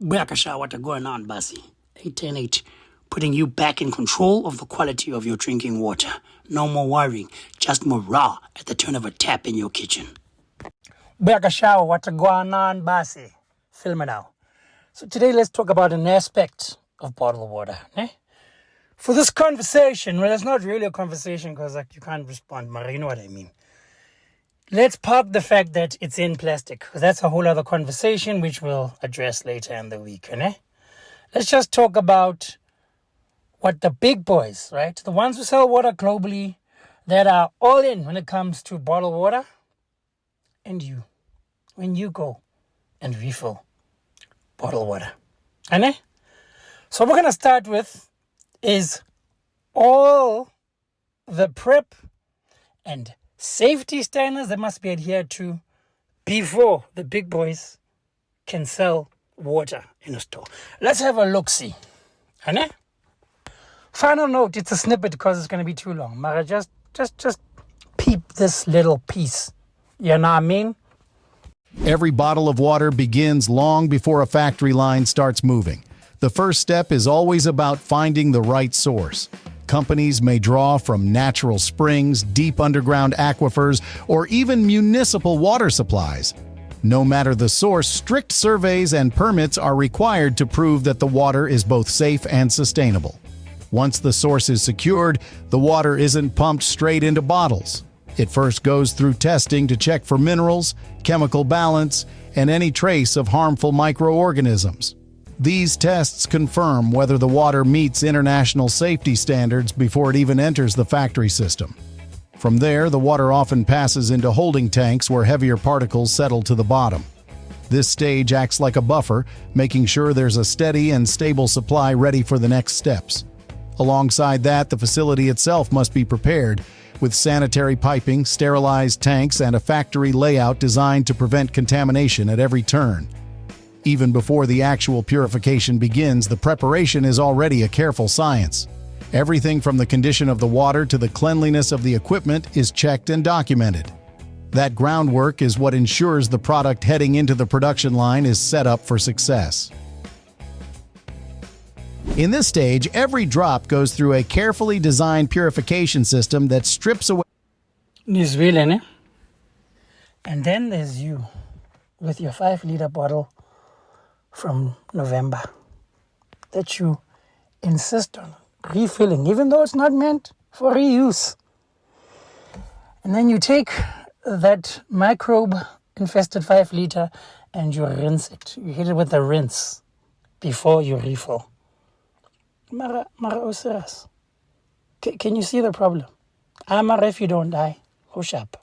Buyakasha, what going on, Basi? 810-8, putting you back in control of the quality of your drinking water. No more worrying, just more raw at the turn of a tap in your kitchen. Buyakasha, what going on, Basi? Film it now. So today let's talk about an aspect of bottled water. For this conversation, well, it's not really a conversation because you can't respond, but you know what I mean. Let's park the fact that it's in plastic, because that's a whole other conversation which we'll address later in the week. Let's just talk about what the big boys, right? The ones who sell water globally, that are all in when it comes to bottled water, and you, when you go and refill bottled water. So we're going to start with is all the prep and safety standards that must be adhered to before the big boys can sell water in a store. Let's have a look-see. Final note, it's a snippet because it's going to be too long. Mara, just peep this little piece. You know what I mean? Every bottle of water begins long before a factory line starts moving. The first step is always about finding the right source. Companies may draw from natural springs, deep underground aquifers, or even municipal water supplies. No matter the source, strict surveys and permits are required to prove that the water is both safe and sustainable. Once the source is secured, the water isn't pumped straight into bottles. It first goes through testing to check for minerals, chemical balance, and any trace of harmful microorganisms. These tests confirm whether the water meets international safety standards before it even enters the factory system. From there, the water often passes into holding tanks where heavier particles settle to the bottom. This stage acts like a buffer, making sure there's a steady and stable supply ready for the next steps. Alongside that, the facility itself must be prepared, with sanitary piping, sterilized tanks, and a factory layout designed to prevent contamination at every turn. Even before the actual purification begins, the preparation is already a careful science. Everything from the condition of the water to the cleanliness of the equipment is checked and documented. That groundwork is what ensures the product heading into the production line is set up for success. In this stage, every drop goes through a carefully designed purification system that strips away. And then there's you with your 5-liter bottle from November that you insist on refilling, even though it's not meant for reuse. And then you take that microbe-infested 5-liter and you rinse it. You hit it with a rinse before you refill. Mara Osiris. Can you see the problem? Amara, if you don't die, hush up.